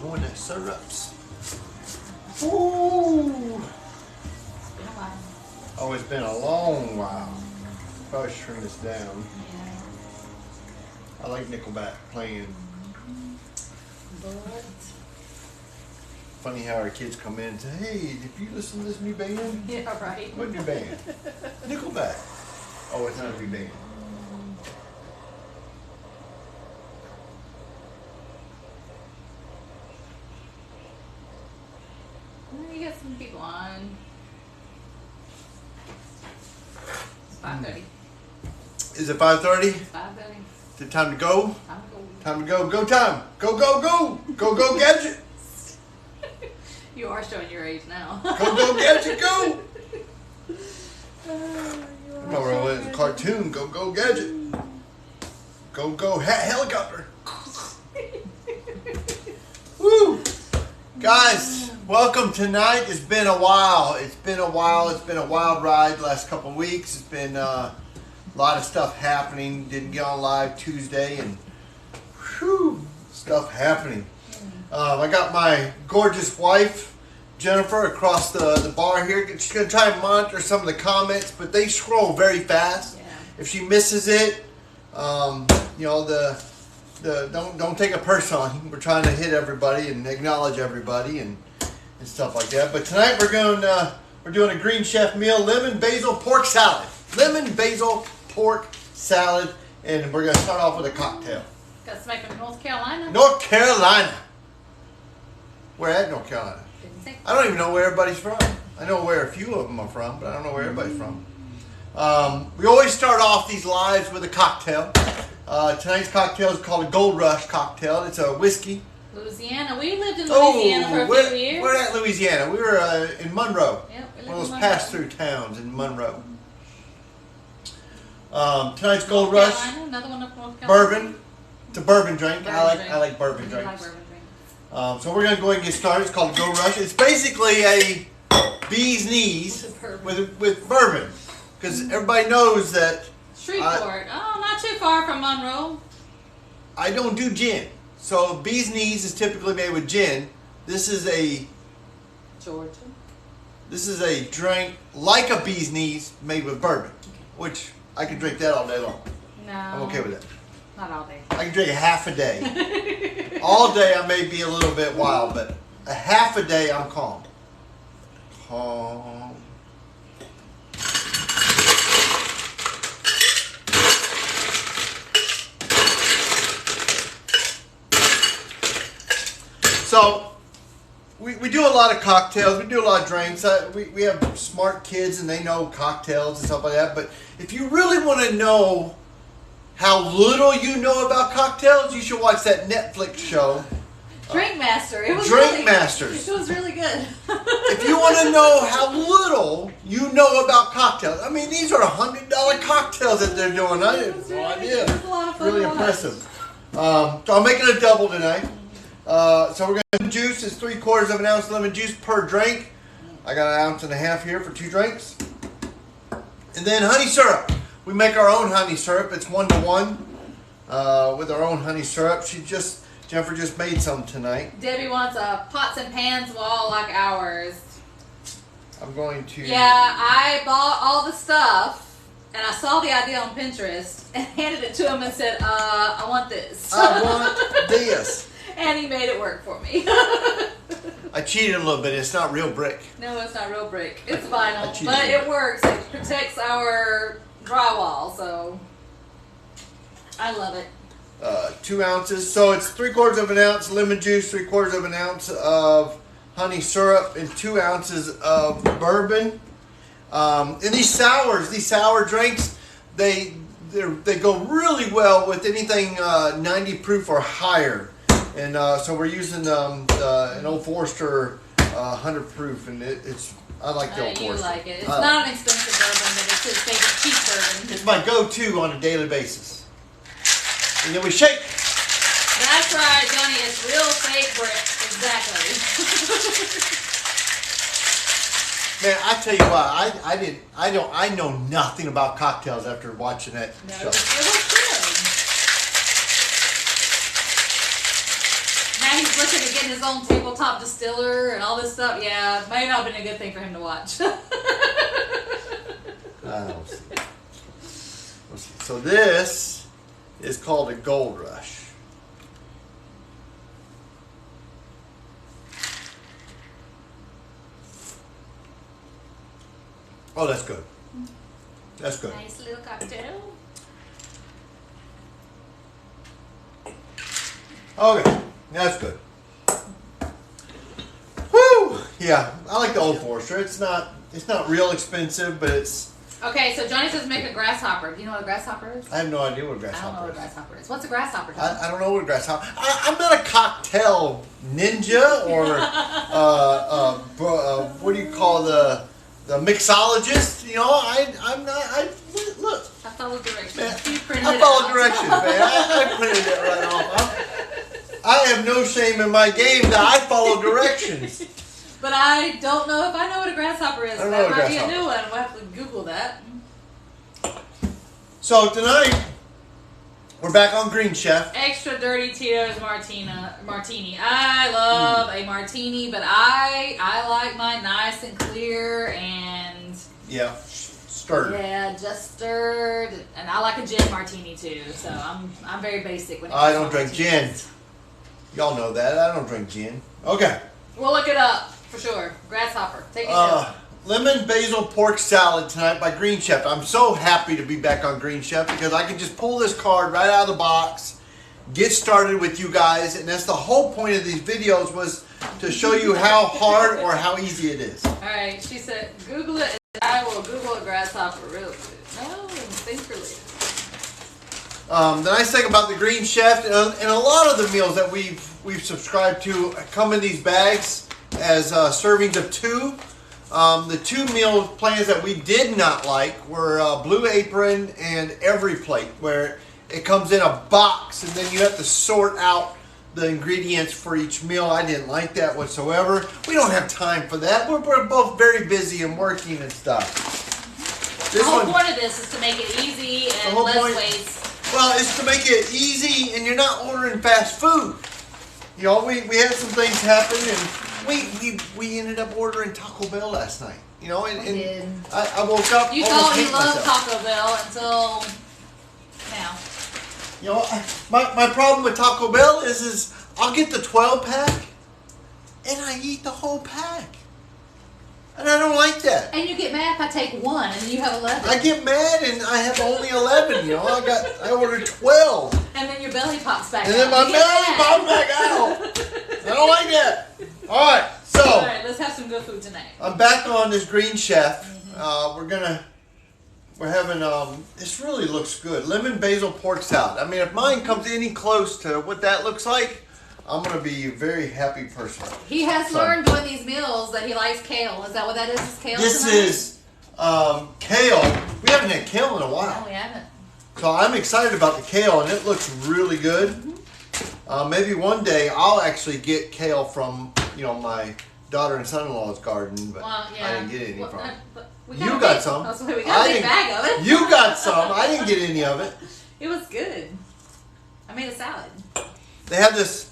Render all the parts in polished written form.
Pouring that syrups. Ooh. Oh, it's been a long while. Probably should turn this down. I like Nickelback playing. Funny how our kids come in and say, "Hey, did you listen to this new band?" Yeah, right. What new band? Nickelback. Oh, it's not a new band. You got some people on. It's 5:30. Is it 5:30? It's 5:30. Is it time to go? Time to go. Time to go. Go time. Go, go, go. Go, go, gadget. You are showing your age now. Go, go, gadget, go. You are Remember showing when it was a your cartoon? Go, go, gadget. Go, go, helicopter. Woo! Guys, welcome tonight. It's been a while. It's been a while. It's been a wild ride the last couple of weeks. It's been a lot of stuff happening. Didn't get on live Tuesday and whew, stuff happening. I got my gorgeous wife, Jennifer, across the bar here. She's going to try and monitor some of the comments, but they scroll very fast. Yeah. If she misses it, you know, don't take it personal. We're trying to hit everybody and acknowledge everybody and stuff like that. But tonight we're doing a Green Chef meal, lemon basil pork salad. Lemon basil pork salad, and we're going to start off with a cocktail. Got some from North Carolina. North Carolina. Where at North Carolina? Didn't say. I don't even know where everybody's from. I know where a few of them are from, but I don't know where everybody's from. We always start off these lives with a cocktail. Tonight's cocktail is called a Gold Rush cocktail. It's a whiskey. Louisiana. We lived in Louisiana for a few years. We're at Louisiana. We were in Monroe. Yep, we lived One of those in pass-through towns in Monroe. Tonight's Gold North Rush. Carolina, another one up North Carolina. Bourbon. It's a bourbon drink. Bourbon I drink. like bourbon I drinks. like bourbon drinks. So we're going to go ahead and get started. It's called Gold Rush. It's basically a bee's knees with bourbon. Because everybody knows that Shreveport. Oh, not too far from Monroe. I don't do gin. So bee's knees is typically made with gin. This is a drink like a bee's knees made with bourbon. Which I can drink that all day long. No. I'm okay with that. Not all day. I can drink a half a day. All day I may be a little bit wild, but a half a day I'm calm. Calm. So we do a lot of cocktails. We do a lot of drinks. We have smart kids and they know cocktails and stuff like that. But if you really want to know how little you know about cocktails, you should watch that Netflix show. Drink Master. It was Drink really, Masters. It was really good. If you want to know how little you know about cocktails, I mean, these are $100 cocktails that they're doing. I had no idea. It was a lot of fun Really to watch. impressive. So I'm making a double tonight. So we're going to juice is 3/4 of an ounce lemon juice per drink. I got 1.5 ounces here for 2 drinks. And then honey syrup. We make our own honey syrup. It's 1-to-1 with our own honey syrup. Jennifer just made some tonight. Debbie wants a pots and pans wall like ours. I'm going to... Yeah, I bought all the stuff, and I saw the idea on Pinterest, and handed it to him and said, I want this. I want this. And he made it work for me. I cheated a little bit. It's not real brick. No, it's not real brick. It's I vinyl, cheated. but it works. It protects our drywall, so I love it. 2 ounces. So it's 3/4 of an ounce lemon juice, 3/4 of an ounce of honey syrup, and 2 ounces of bourbon. And these sour drinks, they go really well with anything 90 proof or higher. And so we're using an Old Forester 100 proof, and I like the Old You Forester. like it. It's not an expensive bourbon, but it's his favorite cheap bourbon. It's my go-to on a daily basis. And then we shake. That's right, Johnny. It's real fake brick. Exactly. Man, I tell you what, I know nothing about cocktails after watching that No, show. it was good. looking at getting his own tabletop distiller and all this stuff. Yeah, it may not have been a good thing for him to watch. We'll see. We'll see. So this is called a Gold Rush. Oh, that's good. That's good. Nice little cocktail. Okay, that's good. Woo! Yeah, I like the Old Forester. It's not real expensive, but it's. Okay, so Johnny says make a grasshopper. Do you know what a grasshopper is? I have no idea what a I don't know grasshopper what a is. grasshopper is. What's a grasshopper? Johnny? I don't know what a grasshopper. I'm not a cocktail ninja or what do you call the mixologist? You know, I'm not. Look. I follow directions. Man, You printed I it follow out. directions, man. I printed it right off. I have no shame in my game that I follow directions. But I don't know if I know what a grasshopper is. I don't That know what a might be a grasshopper new one. We'll have to Google that. So tonight, we're back on Green Chef. Extra dirty Tito's martini. I love a martini, but I like mine nice and clear and Yeah, stirred. yeah, just stirred. And I like a gin martini too. So I'm very basic when it I comes don't to drink gin. martinis. Y'all know that. I don't drink gin. Okay. We'll look it up for sure. Grasshopper. Take it down. Lemon basil pork salad tonight by Green Chef. I'm so happy to be back on Green Chef because I can just pull this card right out of the box, get started with you guys, and that's the whole point of these videos was to show you how hard or how easy it is. All right. She said, Google it. And I will Google a grasshopper real quick. No, think for later. The nice thing about the Green Chef and a lot of the meals that we've subscribed to come in these bags as servings of 2. The 2 meal plans that we did not like were Blue Apron and Every Plate, where it comes in a box and then you have to sort out the ingredients for each meal. I didn't like that whatsoever. We don't have time for that. We're both very busy and working and stuff. The whole point of this is to make it easy and whole less point- waste. Well, it's to make it easy and you're not ordering fast food. You know, we had some things happen and we ended up ordering Taco Bell last night. You know, and did. I woke up. You almost thought you hating loved myself. Taco Bell until now. You know, my problem with Taco Bell is I'll get the 12-pack and I eat the whole pack. And I don't like that. And you get mad if I take one and you have 11. I get mad and I have only 11, you know. I ordered 12. And then your belly pops back And out. then my You get belly mad. popped back out. I don't like that. All right, so All right, let's have some good food tonight. I'm back on this Green Chef. We're having this really looks good. Lemon basil pork salad. I mean, if mine comes any close to what that looks like, I'm gonna be a very happy person. He has So- learned doing these meals that he likes kale. Is that what that is? Is kale This tonight? is kale. We haven't had kale in a No, while, we haven't. so I'm excited about the kale, and it looks really good. Maybe one day I'll actually get kale from my daughter and son-in-law's garden, but Well, yeah. I didn't get any Well, from it. but we You a got big- some. I was like, we I got a big didn't- bag of it. You got some. I didn't get any of it. It was good. I made a salad. They have this.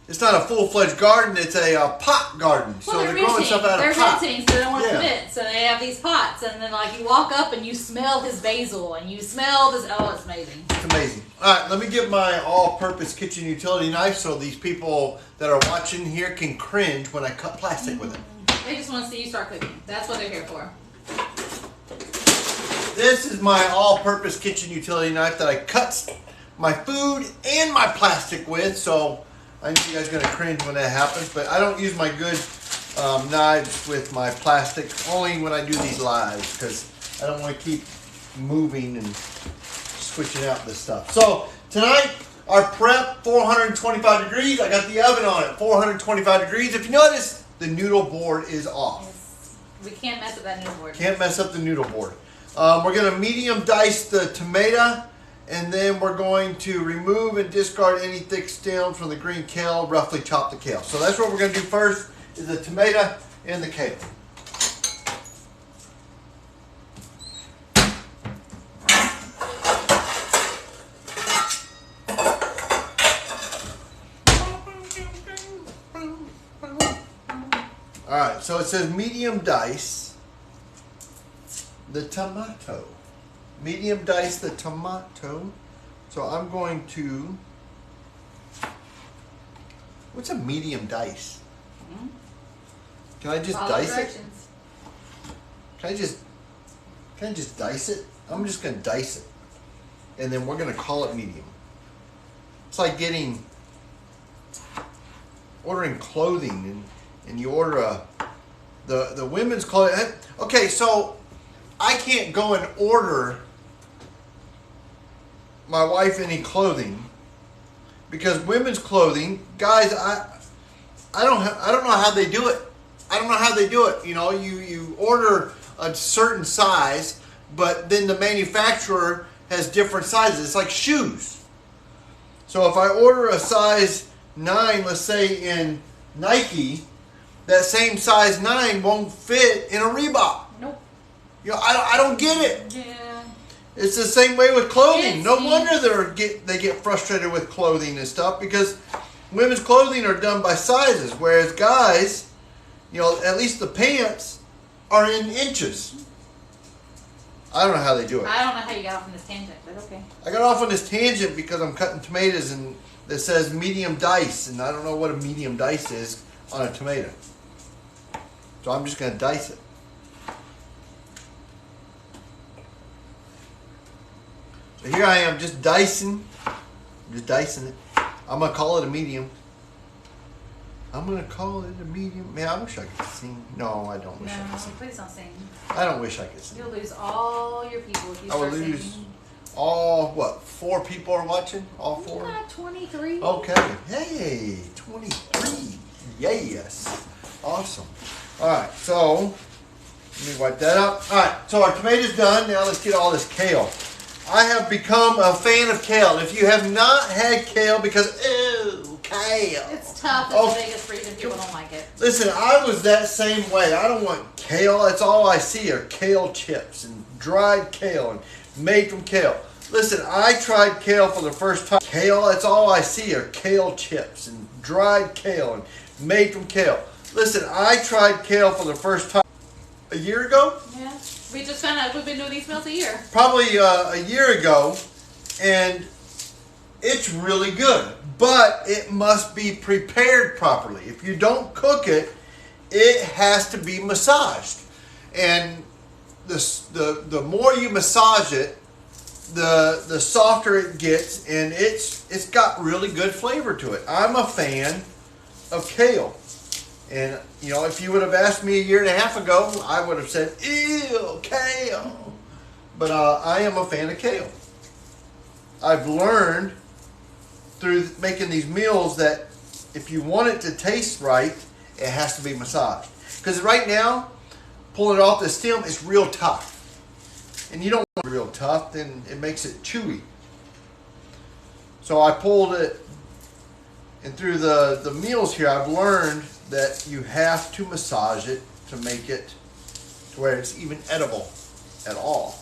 It's not a full-fledged garden. It's a pot garden. Well, So they're growing stuff out they're of pots. renting, so they don't want to Yeah. commit. So they have these pots, and then like you walk up and you smell his basil, and you smell this. Oh, it's amazing. It's amazing. All right, let me get my all-purpose kitchen utility knife so these people that are watching here can cringe when I cut plastic with it. They just want to see you start cooking. That's what they're here for. This is my all-purpose kitchen utility knife that I cut my food and my plastic with. So I know you guys are gonna cringe when that happens, but I don't use my good knives with my plastic only when I do these lives because I don't want to keep moving and switching out this stuff. So tonight our prep 425 degrees. I got the oven on it 425 degrees. If you notice, the noodle board is off. We can't mess with that new board. Can't mess up the noodle board. We're going to medium dice the tomato, and then we're going to remove and discard any thick stems from the green kale, roughly chop the kale. So that's what we're going to do first, is the tomato and the kale. right, so it says medium dice the tomato. Medium dice the tomato. So I'm going to. What's a medium dice? Can I just Follow dice it? directions. Can I just dice it? I'm just gonna dice it, and then we're gonna call it medium. It's like ordering clothing, and you order the women's clothing. Okay, so I can't go and order my wife any clothing because women's clothing, guys, I don't know how they do it. I don't know how they do it. You know, you order a certain size, but then the manufacturer has different sizes. It's like shoes. So if I order a size 9, let's say in Nike, that same size 9 won't fit in a Reebok. Nope. You know, I don't get it. Yeah. It's the same way with clothing. It No seems- wonder they get frustrated with clothing and stuff because women's clothing are done by sizes, whereas guys, you know, at least the pants are in inches. I don't know how they do it. I don't know how you got off on this tangent, but okay. I got off on this tangent because I'm cutting tomatoes and it says medium dice, and I don't know what a medium dice is on a tomato. So I'm just going to dice it. So here I am just dicing. I'm just dicing it. I'm going to call it a medium. I'm going to call it a medium. Man, I wish I could sing. No, I don't wish I No, could sing. please don't sing. I don't wish I could sing. You'll lose all your people if you I would start lose singing. all, what, 4 people are watching? All 4? Yeah, 23. Okay. Hey, 23. Yes. Awesome. All right, so let me wipe that up. All right, so our tomatoes done. Now let's get all this kale. I have become a fan of kale. If you have not had kale, because, ew, kale. It's tough. It's Oh. the biggest reason people don't like it. Listen, I was that same way. I don't want kale. That's all I see are kale chips and dried kale and made from kale. Listen, I tried kale for the first time. Kale, that's all I see are kale chips and dried kale and made from kale. Listen, I tried kale for the first time a year ago. Yeah. We just found out we've been doing these meals a year. Probably a year ago, and it's really good. But it must be prepared properly. If you don't cook it, it has to be massaged. And the more you massage it, the softer it gets, and it's got really good flavor to it. I'm a fan of kale. And, you know, if you would have asked me a year and a half ago, I would have said, ew, kale. But I am a fan of kale. I've learned through making these meals that if you want it to taste right, it has to be massaged. Because right now, pulling it off the stem is real tough. And you don't want it real tough, then it makes it chewy. So I pulled it, and through the meals here, I've learned that you have to massage it to make it to where it's even edible at all.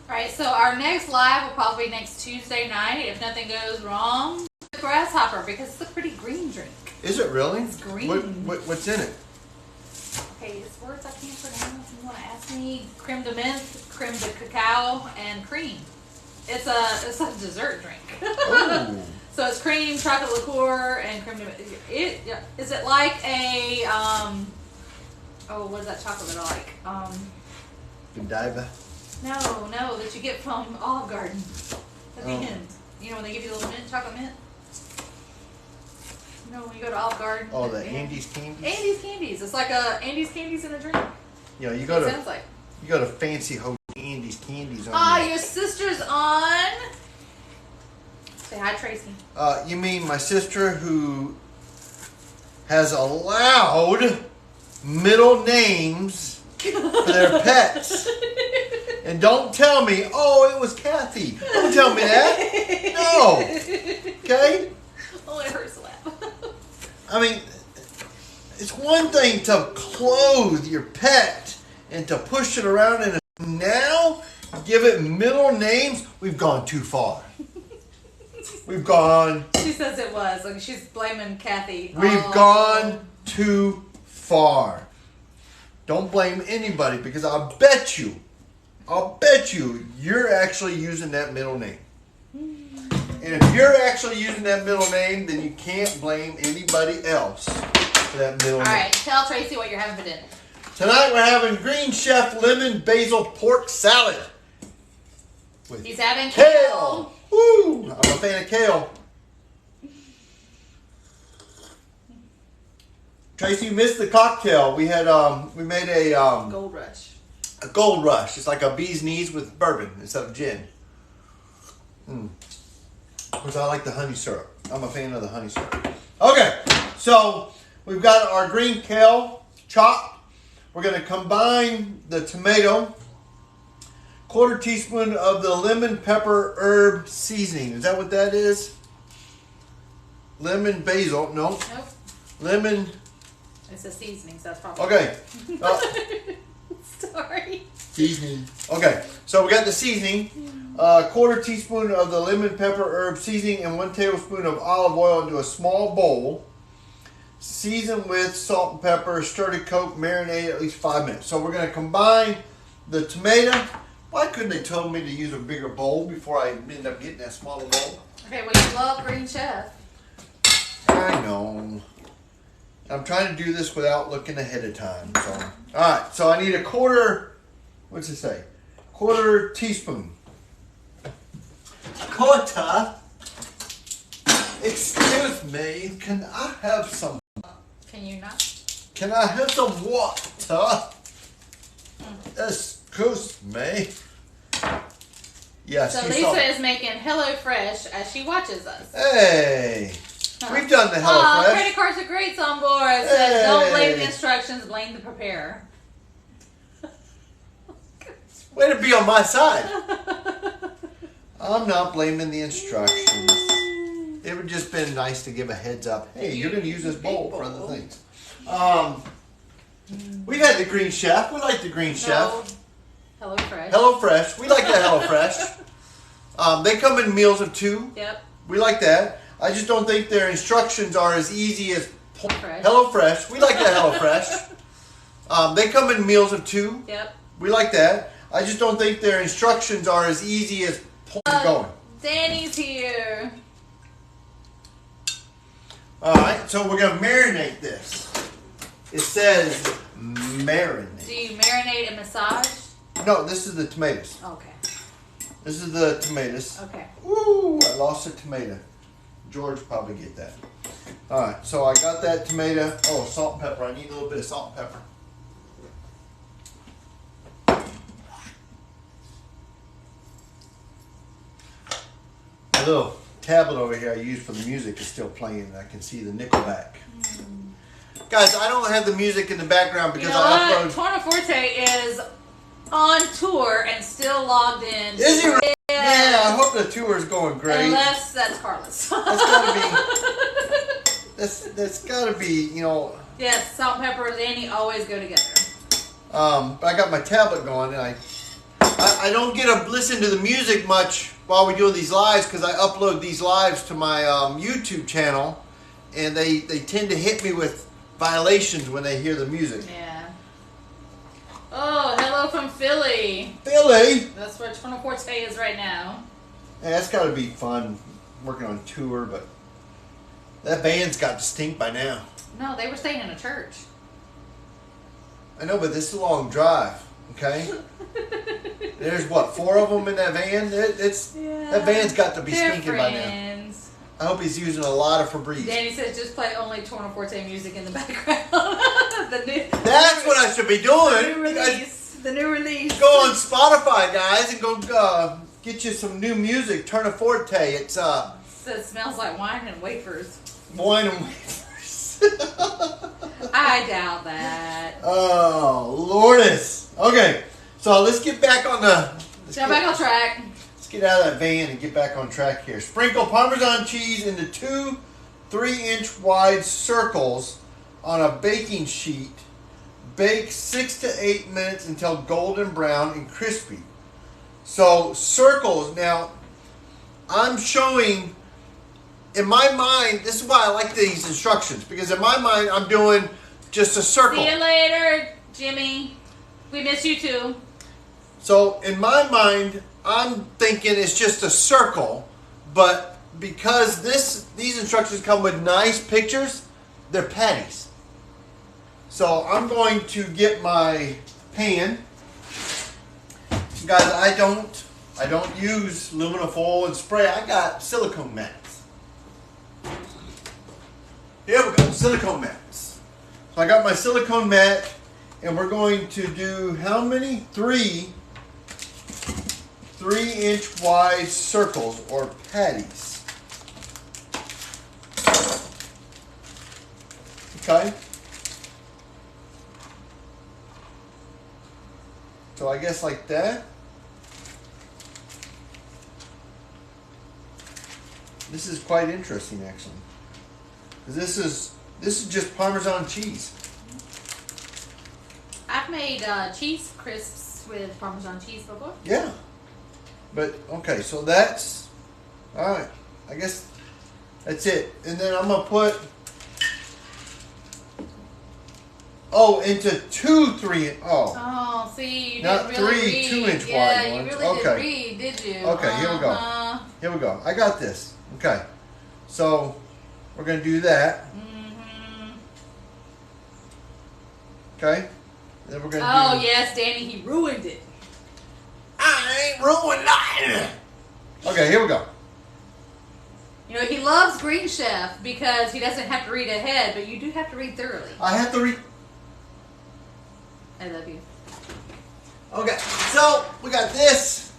Alright, so our next live will probably be next Tuesday night if nothing goes wrong. The grasshopper, because it's a pretty green drink. Is it really? It's green. What's in it? Okay, it's words I can't pronounce. You want to ask me? Creme de menthe, creme de cacao, and cream. It's a dessert drink. Oh. So it's cream, chocolate liqueur, and creme de menthe. Is it like a what is that chocolate like? Godiva. No, that you get from Olive Garden at the Oh. end. You know when they give you the little mint, chocolate mint. You know when you go to Olive Garden. Oh, at the the end? Andes candies. Andes candies. It's like a Andes candies in a drink. You know, you It go sounds like. to fancy hotel Andes candies. Your sister's on. Say hi, Tracy. You mean my sister who has allowed middle names for their pets? And don't tell me, oh, it was Kathy. Don't tell me that. No. Okay? Oh, it hurts to laugh. I mean, it's one thing to clothe your pet and to push it around in a... Now, give it middle names. We've gone too far. We've gone... She says it was. Like she's blaming Kathy. We've gone too far. Don't blame anybody because I'll bet you you're actually using that middle name. And if you're actually using that middle name, then you can't blame anybody else for that middle name. All right, tell Tracy what you're having for dinner. Tonight we're having Green Chef lemon basil pork salad. With He's having kale. Woo! I'm a fan of kale. Tracy, you missed the cocktail. We had we made a Gold Rush. a Gold Rush. It's like a bee's knees with bourbon instead of gin. Of course, I like the honey syrup. I'm a fan of the honey syrup. Okay, so we've got our green kale chopped. We're going to combine the tomato, 1/4 teaspoon of the lemon pepper herb seasoning. Is that what that is? Lemon basil? No. Nope. Lemon. It's a seasoning, so that's probably. Okay. Sorry. Seasoning. Okay, so we got the seasoning. 1/4 teaspoon of the lemon pepper herb seasoning and 1 tablespoon of olive oil into a small bowl. Season with salt and pepper, stir to coat, marinate at least 5 minutes. So we're going to combine the tomato. Why couldn't they tell me to use a bigger bowl before I end up getting that smaller bowl? Okay, well, you love Green Chef. I know. I'm trying to do this without looking ahead of time. So, all right, so I need a 1/4, what's it say? 1/4 teaspoon. 1/4? Excuse me, can I have some? Can you not? Can I have some water? Excuse me. Yes. So Lisa is making HelloFresh as she watches us. Hey, we've done the HelloFresh. Credit cards are great on board. It says, don't blame the instructions, blame the preparer. Way to be on my side. I'm not blaming the instructions. It would just been nice to give a heads up. Hey, you're going to use this bowl for other things. We've had the Green Chef. We like the Green Chef. HelloFresh. HelloFresh. We like that HelloFresh. They come in meals of 2. Yep. We like that. I just don't think their instructions are as easy as Fresh. HelloFresh. We like that HelloFresh. They come in meals of 2. Yep. We like that. I just don't think their instructions are as easy as going. Danny's here. Alright, so we're going to marinate this. It says marinate. Do you marinate and massage? No, this is the tomatoes. Okay. This is the tomatoes. Okay. Woo, I lost a tomato. George will probably get that. Alright, so I got that tomato. Oh, salt and pepper. I need a little bit of salt and pepper. The little tablet over here I use for the music is still playing, and I can see the Nickelback. Guys, I don't have the music in the background because I upload. Tornaforte is on tour and still logged in. Is he? Really? Yeah, I hope the tour is going great. Unless that's Carlos. That's gotta be. That's gotta be. You know. Yes, salt and pepper and Danny always go together. But I got my tablet going, and I don't get to listen to the music much while we do these lives because I upload these lives to my YouTube channel, and they tend to hit me with violations when they hear the music. Yeah. Oh, hello from Philly. Philly. That's where Tornaforte is right now. Yeah, that's got to be fun working on tour, but that van's got to stink by now. No, they were staying in a church. I know, but this is a long drive. Okay. There's what, 4 of them in that van? That van's got to be stinking by now. I hope he's using a lot of Febreze. Danny says just play only Tornaforte music in the background. That's what I should be doing. The new release. Go on Spotify, guys, and go get you some new music. Tornaforte. It's It smells like wine and wafers. Wine and wafers. I doubt that. Oh, Lourdes. Okay, so let's get back on back on track. Let's get out of that van and get back on track here. Sprinkle Parmesan cheese into 2 3-inch wide circles on a baking sheet. Bake 6 to 8 minutes until golden brown and crispy. So circles. Now, I'm showing, in my mind, this is why I like these instructions, because in my mind, I'm doing just a circle. See you later, Jimmy, we miss you too. So in my mind, I'm thinking it's just a circle, but because these instructions come with nice pictures, they're patties. So I'm going to get my pan. Guys, I don't use aluminum foil and spray. I got silicone mats. Here we go, silicone mats. So I got my silicone mat, and we're going to do how many? 3 3-inch wide circles or patties. Okay. So I guess like that. This is quite interesting, actually. This is just Parmesan cheese. I've made cheese crisps with Parmesan cheese before. Yeah. But okay, so that's all right. I guess that's it. And then I'm gonna put into 2 3. Oh, see, you not didn't really 3 read. 2-inch yeah, wide you ones. really Okay. didn't read, did you? Okay, here we go. Here we go. I got this. Okay. So we're gonna do that. Okay. Then we're gonna do. Yes, Danny, he ruined it. I ain't ruined nothing. Okay, here we go. You know, he loves Green Chef because he doesn't have to read ahead, but you do have to read thoroughly. I have to read. I love you. Okay, so we got this.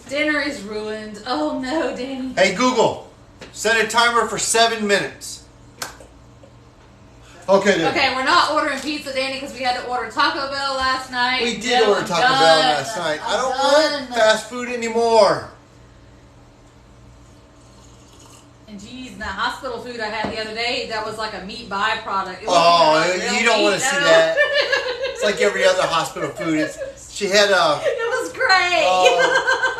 Dinner is ruined. Oh no, Danny. Hey Google, set a timer for 7 minutes. Okay, then. Okay, we're not ordering pizza, Danny, because we had to order Taco Bell last night. We did order Taco Bell last night. I don't want fast food anymore. And geez, that hospital food I had the other day, that was like a meat byproduct. It Oh, wasn't you don't want to see that. It's It's like every other hospital food. She had a. It was great.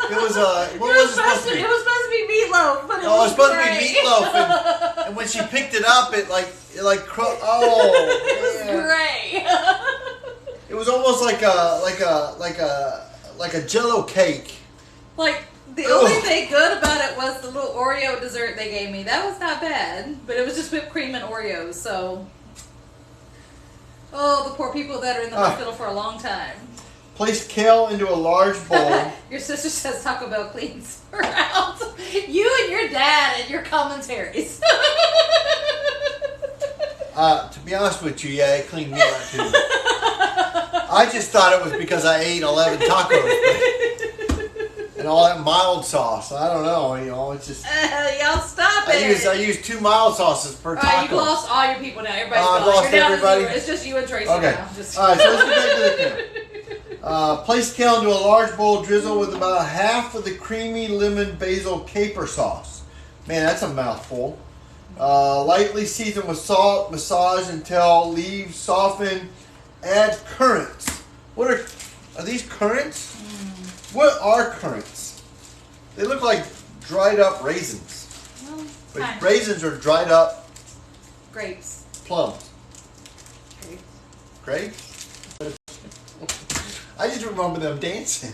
It was a. What was it supposed to be? It was supposed to be meatloaf, but it Oh, it was supposed great. to be meatloaf, and when she picked it up, it like it was great. It was almost like a Jello cake. Like the only thing good about it was the little Oreo dessert they gave me. That was not bad, but it was just whipped cream and Oreos. So, the poor people that are in the hospital for a long time. Place kale into a large bowl. Your sister says Taco Bell cleans her out. You and your dad and your commentaries. To be honest with you, yeah, it cleaned me out too. I just thought it was because I ate 11 tacos and all that mild sauce. I don't know, it's just. Y'all stop it. I use 2 mild sauces per taco. You've lost all your people now. Everybody's gone. I've lost You're down to everybody. 0. It's just you and Tracy Okay. now. Just... All right, so let's get back to the kale. Place kale into a large bowl, drizzle with about half of the creamy lemon basil caper sauce. Man, that's a mouthful. Lightly season with salt, massage until leaves soften. Add currants. What are these currants? What are currants? They look like dried up raisins. Well, But kind of. raisins are dried up Grapes. plums. Grapes. Grapes? I just remember them dancing.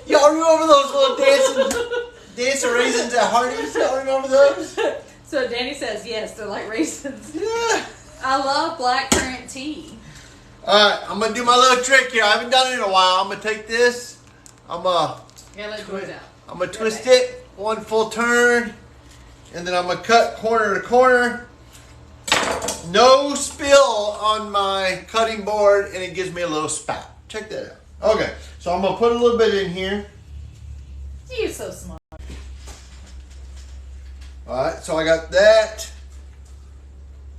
Y'all remember those little dancing raisins at Hardee's? Y'all remember those? So Danny says yes, they're like raisins. Yeah. I love blackcurrant tea. Alright, I'm going to do my little trick here. I haven't done it in a while. I'm going to take this. I'm going You gotta let George out. to twist it. 1 full turn. And then I'm going to cut corner to corner. No spill on my cutting board, and it gives me a little spout. Check that out. Okay, so I'm going to put a little bit in here. You're so smart. Alright, so I got that.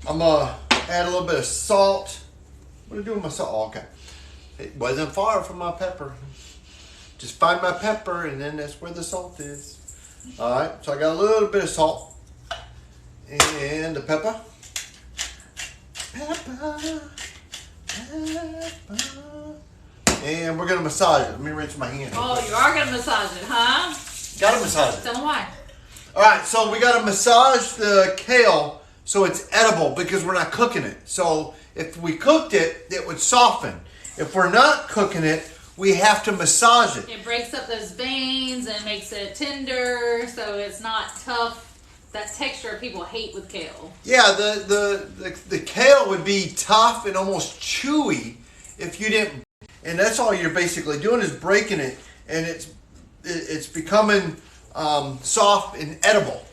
I'm going to add a little bit of salt. What do I do with my salt? Oh, okay. It wasn't far from my pepper. Just find my pepper, and then that's where the salt is. Alright, so I got a little bit of salt. And the pepper. Pepper. And we're going to massage it. Let me rinse my hands. Oh, you are gonna massage it, huh? Got to massage it. Tell them why. All right, so we got to massage the kale so it's edible because we're not cooking it. So if we cooked it, it would soften. If we're not cooking it, we have to massage it. It breaks up those veins and makes it tender, so it's not tough. That texture people hate with kale. Yeah, the kale would be tough and almost chewy if you didn't. And that's all you're basically doing is breaking it, and it's becoming soft and edible.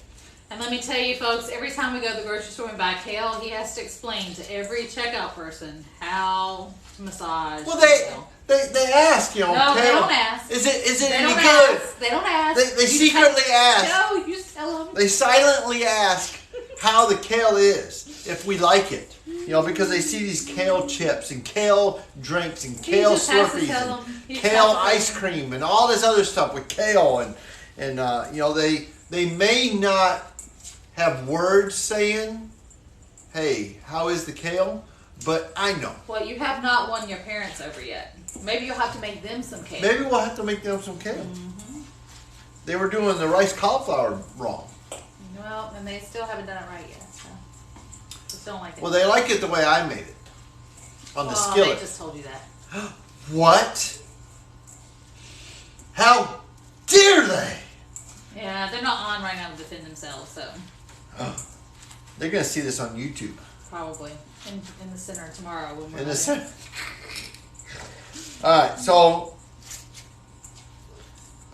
And let me tell you, folks, every time we go to the grocery store and buy kale, he has to explain to every checkout person how to massage. Well, kale. they ask, you know. No, kale, they don't ask. Is it They any don't good? ask. They don't ask. They secretly ask. No, you just tell them. They silently ask how the kale is, if we like it. You know, because they see these kale chips and kale drinks and kale just has to Slurpees tell and them. He just kale has to tell ice them. cream and all this other stuff with kale and you know, they may not have words saying, hey, how is the kale? But I know. Well, you have not won your parents over yet. Maybe you'll have to make them some kale. Maybe we'll have to make them some kale. They were doing the rice cauliflower wrong. Well, and they still haven't done it right yet. So just don't like it. Well, they like it the way I made it. On the skillet. They just told you that. What? How dare they? Yeah, they're not on right now to defend themselves, so They're going to see this on YouTube. probably in the center tomorrow when we're In the not center. Alright, so.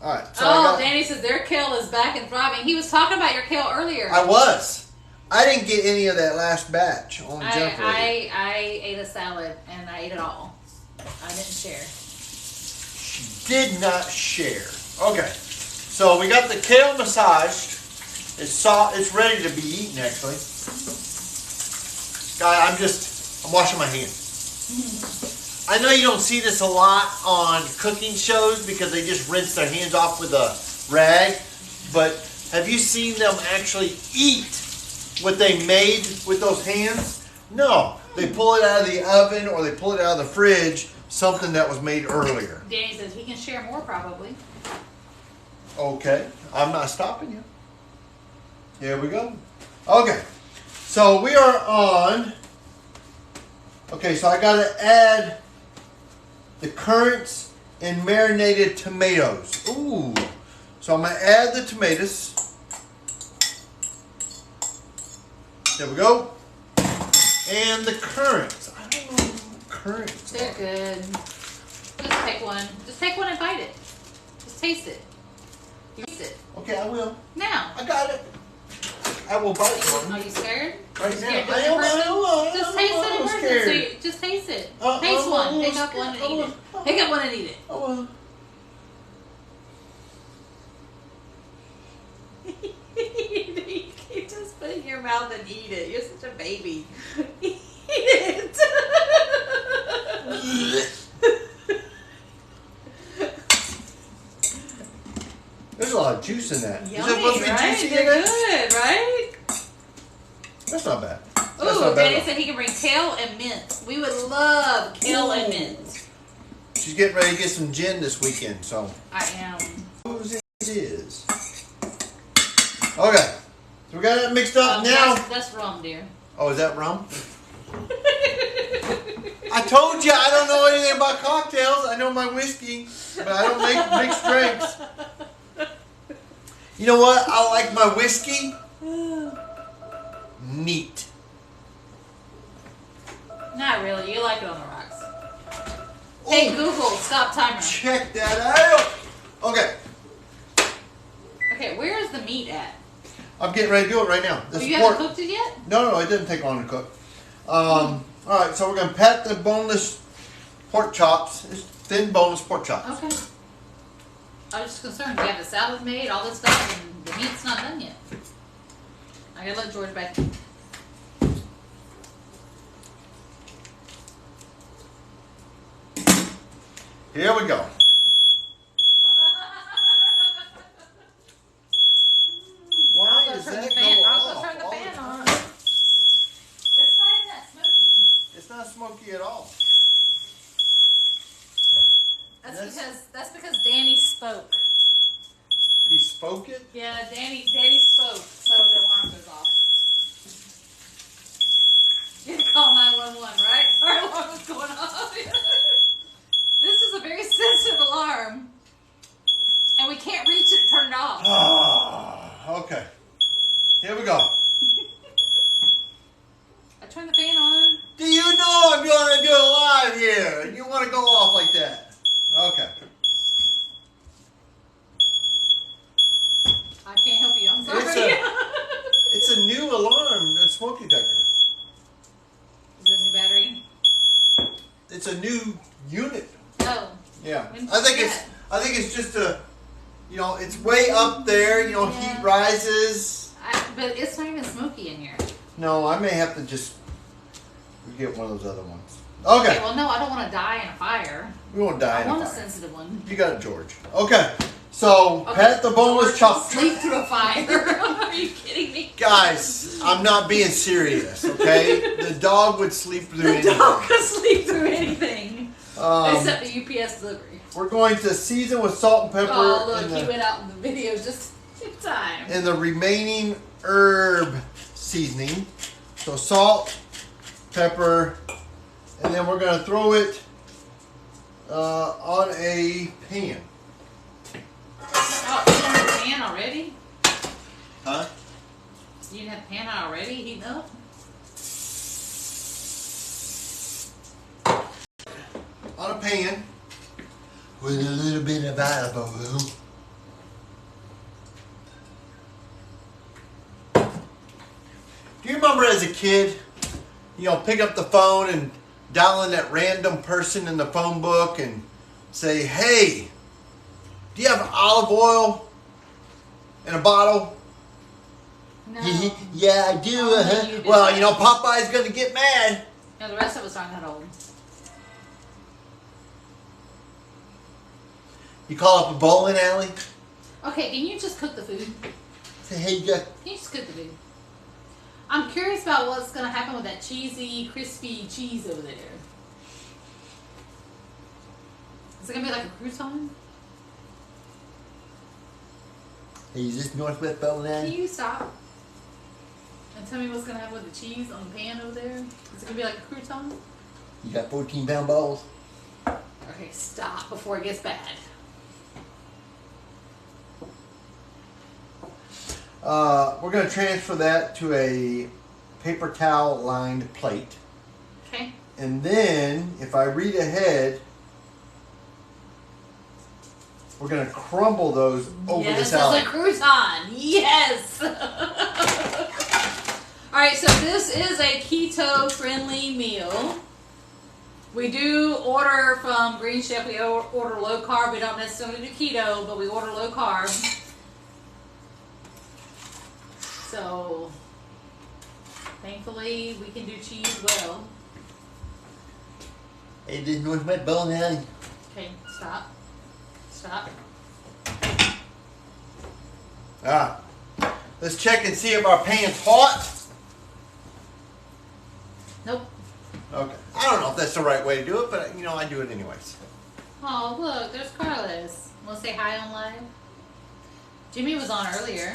Alright, so Oh, Danny says their kale is back and thriving. He was talking about your kale earlier. I was. I didn't get any of that last batch. Only Jennifer did. I ate a salad and I ate it all. I didn't share. She did not share. Okay, so we got the kale massaged. It's ready to be eaten, actually. Guy, I'm washing my hands. I know you don't see this a lot on cooking shows because they just rinse their hands off with a rag, but have you seen them actually eat what they made with those hands? No, they pull it out of the oven or they pull it out of the fridge, something that was made earlier. Danny says he can share more probably. Okay, I'm not stopping you. Here we go. Okay, so we are on. Okay, so I got to add the currants and marinated tomatoes. Ooh, so I'm going to add the tomatoes. There we go. And the currants. I don't know what currants They're are. good. Just take one. Just take one and bite it. Just taste it. You taste it. Okay, I will. Now. I got it. I will bite one. Are you scared? Right You now. scared to I in am person? Just taste it in I'm person. scared. So just taste it. Taste one. Pick up one and eat it. Pick up one and eat it. Oh, You can't just put it in your mouth and eat it. You're such a baby. Eat it. there's a lot of juice in that. Is it Yummy, supposed to be right? juicy in They're it? good, right? That's not bad. That's Ooh, not bad Danny at all. said he can bring kale and mint. We would love kale and mint. She's getting ready to get some gin this weekend, so. I am. Whose it is. Okay. So we got that mixed up now. That's rum, dear. Oh, is that rum? I told you I don't know anything about cocktails. I know my whiskey, but I don't make mixed drinks. You know what? I like my whiskey neat. Not really. You like it on the rocks. Hey, Ooh, Google, stop timer. check that out. Okay. Okay, where is the meat at? I'm getting ready to do it right now. This You pork. haven't cooked it yet? No, it didn't take long to cook. All right, so we're gonna pat the boneless pork chops. It's thin boneless pork chops. Okay. I was just concerned. You have the salad made, all this stuff, and the meat's not done yet. I gotta let George back. Here we go. Why I'll is go turn that the fan. go I'll off go turn the all fan time? on. Let's try that smoky. It's not smoky at all. That's because Danny spoke. He spoke it? Yeah, Danny spoke, so the alarm goes off. Okay. Here we go. I turned the fan on. Do you know I'm going to do it live here? And you want to go off like that? Okay. I can't help you. I'm sorry. It's a new alarm, a smoke detector. Is it a new battery? It's a new unit. Oh. Yeah. When did I think you it's get it? I think it's just a, you know, it's way up there, you know, Yeah. heat rises. But it's not even smoky in here. No, I may have to just get one of those other ones. Okay. Well, no, I don't want to die in a fire. We won't die I in want a a fire. sensitive one. You got it, George. Okay. So, Okay, Pat the boneless George will chop. sleep through a fire. Are you kidding me? Guys, I'm not being serious, okay? The dog would sleep through The anything. dog could sleep through anything. Except the UPS delivery. We're going to season with salt and pepper Oh, look, and, he went out in the video just in time. and the remaining herb seasoning. So salt, pepper, and then we're going to throw it on a pan. Oh, you didn't have a pan already? Huh? You didn't have a pan already heating up? On a pan with a little bit of olive oil. Do you remember as a kid, you know, pick up the phone and dial in that random person in the phone book and say, hey, do you have olive oil in a bottle? No. Yeah, I do. Oh, no, you did Well, that. you know, Popeye's going to get mad. No, the rest of us aren't that old. You call up a bowling alley. Okay, can you just cook the food? Say, hey, you got... Can you just cook the food? I'm curious about what's going to happen with that cheesy, crispy cheese over there. Is it going to be like a crouton? Hey, is this Northwest Bowling Can Alley? you stop and tell me what's going to happen with the cheese on the pan over there? Is it going to be like a crouton? You got 14-pound balls? Okay, stop before it gets bad. We're going to transfer that to a paper towel lined plate. Okay. And then, if I read ahead, we're going to crumble those over the Yes, salad. it's a crouton. Yes. All right, so this is a keto-friendly meal. We do order from Green Chef. We order low carb. We don't necessarily do keto, but we order low carb. So, thankfully, we can do cheese well. Hey, this Northwest Bowling Alley. Okay, stop. Stop. Ah, let's check and see if our pan's hot. Nope. Okay. I don't know if that's the right way to do it, but, you know, I do it anyways. Oh, look, there's Carlos. Want to say hi on live? Jimmy was on earlier.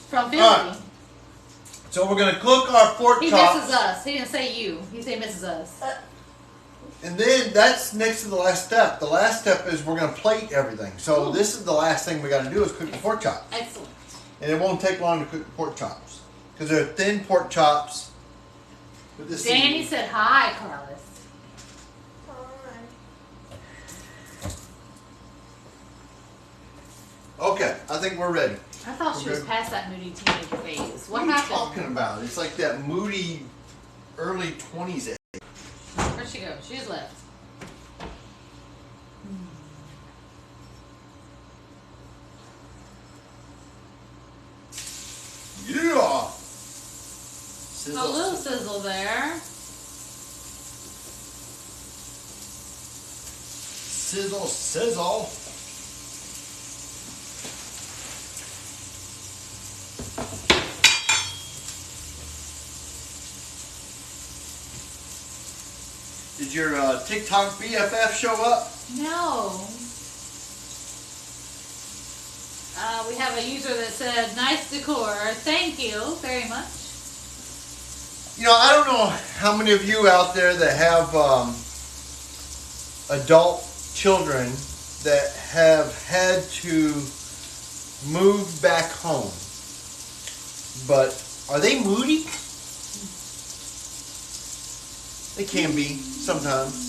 From Philly. All right. So we're going to cook our pork He chops. misses us. He didn't say you. He said misses us. And then that's next to the last step. The last step is we're going to plate everything. So Ooh. this is the last thing we got to do is cook the pork chops. Excellent. And it won't take long to cook the pork chops. Because they're thin pork chops. With the Danny seasoning. said hi, Carlos. Okay, I think we're ready. I thought she was Okay. past that moody teenager phase. What What are you happened? talking about? It's like that moody early 20s age. Where'd she go? She just left. Yeah! A little sizzle there. Sizzle, sizzle. Did your TikTok BFF show up? No. We have a user that said, nice decor. Thank you very much. You know, I don't know how many of you out there that have adult children that have had to moved back home. But are they moody? They can be sometimes.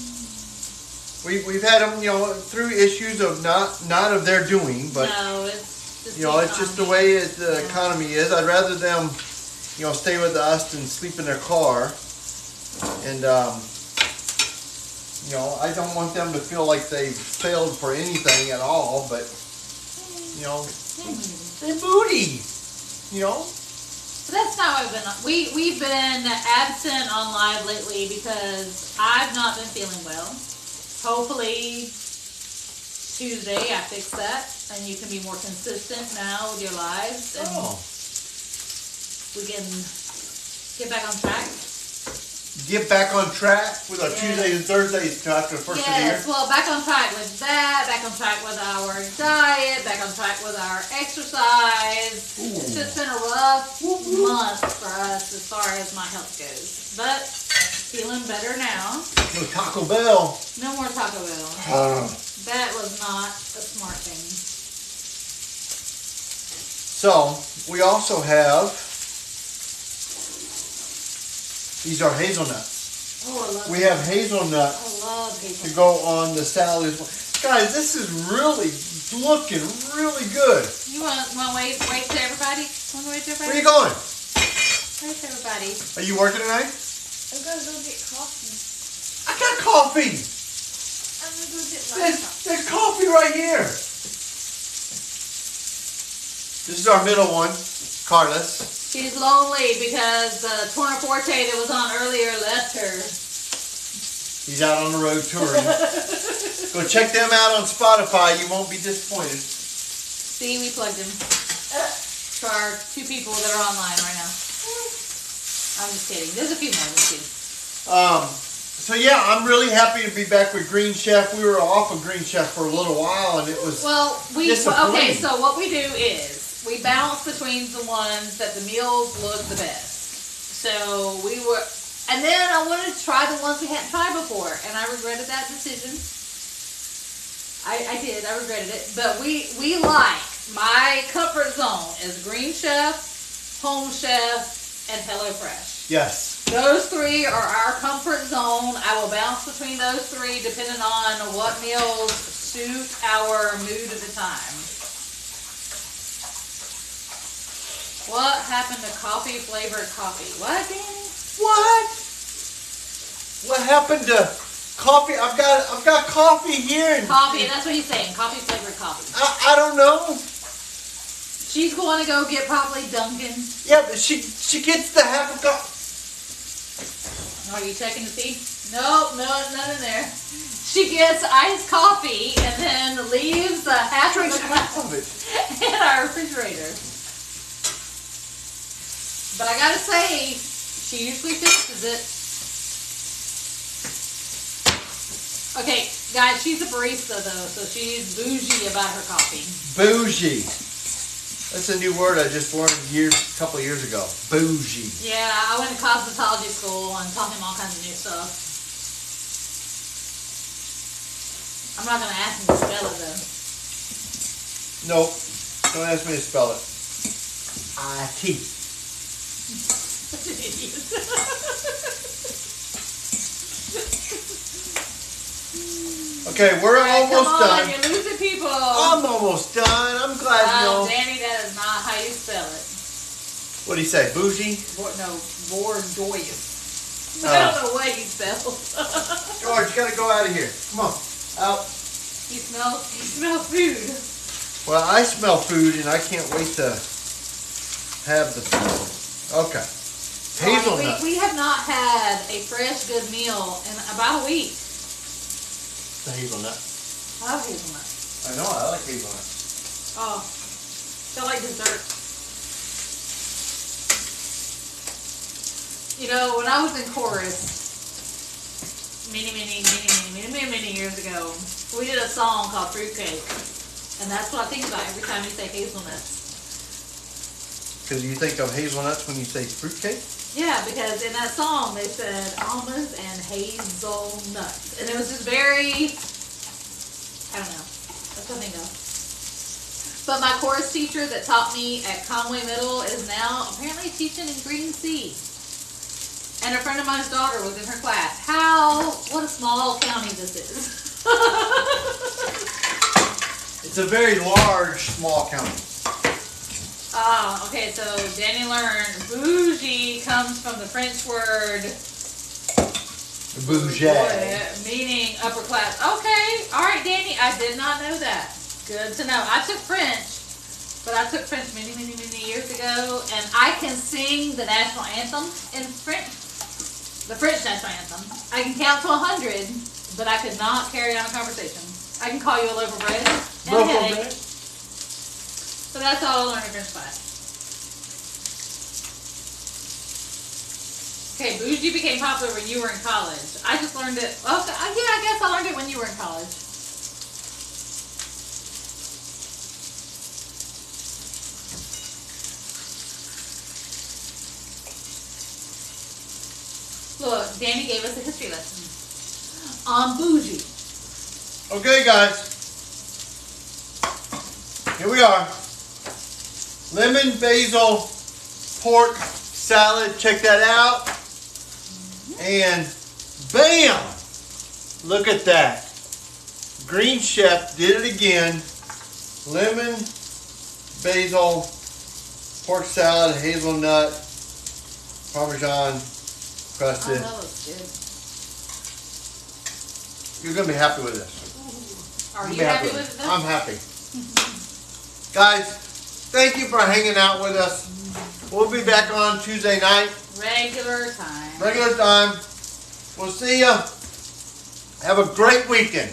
We've had them, through issues of not of their doing, but no, it's just it's just the way the economy is. I'd rather them, stay with us than sleep in their car. And I don't want them to feel like they've failed for anything at all. But they're moody. But that's how I've been. We've been absent on live lately because I've not been feeling well. Hopefully Tuesday I fix that and you can be more consistent now with your lives and we can get back on track. Get back on track with our Tuesdays and Thursdays after the first of the year. Yes, well, back on track with that, back on track with our diet, back on track with our exercise. Ooh. It's just been a rough month for us as far as my health goes. But feeling better now. No Taco Bell. No more Taco Bell. That was not a smart thing. So, we also have, these are hazelnuts. Oh, I love We have hazelnut I love hazelnut. to go on the salad as well. Guys, this is really looking really good. You want to wait to everybody? Want to wait to Where are everybody? you going? Wait to everybody. Are you working tonight? I'm gonna go get coffee. I got coffee. I'm gonna go get There's coffee right here. This is our middle one, Carlos. She's lonely because the Torna Forte that was on earlier left her. He's out on the road touring. Go check them out on Spotify. You won't be disappointed. See, we plugged him. For our 2 people that are online right now. I'm just kidding. There's a few more. Just kidding. So yeah, I'm really happy to be back with Green Chef. We were off of Green Chef for a little while, and it was Okay. So what we do is we bounce between the ones that the meals look the best. So and then I wanted to try the ones we hadn't tried before, and I regretted that decision. I did. I regretted it, but we like my comfort zone is Green Chef, Home Chef, and HelloFresh. yes. Those 3 are our comfort zone. I will bounce between those 3 depending on what meals suit our mood at the time. What happened to coffee flavored coffee? What, Danny? What? What happened to coffee? I've got coffee here. And Coffee, that's what he's saying. Coffee flavored coffee. I don't know. She's going to go get probably Dunkin'. Yeah, but she gets the half a cup. Are you checking to see? Nope, no, none in there. She gets iced coffee and then leaves the half of it in our refrigerator. But I gotta say, she usually fixes it. Okay, guys, she's a barista though, so she's bougie about her coffee. Bougie. That's a new word I just learned a couple of years ago. Bougie. Yeah, I went to cosmetology school and taught him all kinds of new stuff. I'm not gonna ask him to spell it though. Nope. Don't ask me to spell it. I-T. Such an idiot. Okay, we're almost Come on, done. you're losing people. I'm almost done. I'm glad you know. Danny, that is not how you spell it. What do you say? Bougie? No, Bordeaux. Oh. I don't know what you spelled. George, you gotta go out of here. Come on. Out. You smell food. Well, I smell food and I can't wait to have the food. Okay. Hazelnut. We have not had a fresh good meal in about a week. The hazelnut. I love hazelnut. I know, I like hazelnut. Oh, feel like dessert. You know, when I was in chorus, many years ago, we did a song called Fruitcake. And that's what I think about every time you say hazelnuts. Because you think of hazelnuts when you say fruitcake? Yeah, because in that song they said almonds and hazelnuts. And it was just very, I don't know. That's what I think of. But my chorus teacher that taught me at Conway Middle is now apparently teaching in Green Sea. And a friend of mine's daughter was in her class. What a small county this is. It's a very large, small county. Okay, so Danny learned bougie comes from the French word Bougie. meaning upper class. Okay, all right, Danny, I did not know that. Good to know. I took French, but I took French many, many, many years ago, and I can sing the national anthem in French, the French national anthem. I can count to 100, but I could not carry on a conversation. I can call you a loaf of bread and a headache. So that's all I learned in French class. Okay, bougie became popular when you were in college. I just learned it. Okay, yeah, I guess I learned it when you were in college. Look, Danny gave us a history lesson on bougie. Okay, guys. Here we are. Lemon basil pork salad. Check that out. And bam! Look at that. Green Chef did it again. Lemon basil pork salad, hazelnut, Parmesan crusted. Oh, that looks good. You're going to be happy with this. Are You'll you be happy with this? I'm happy. Guys, thank you for hanging out with us. We'll be back on Tuesday night. Regular time. Regular time. We'll see ya. Have a great weekend.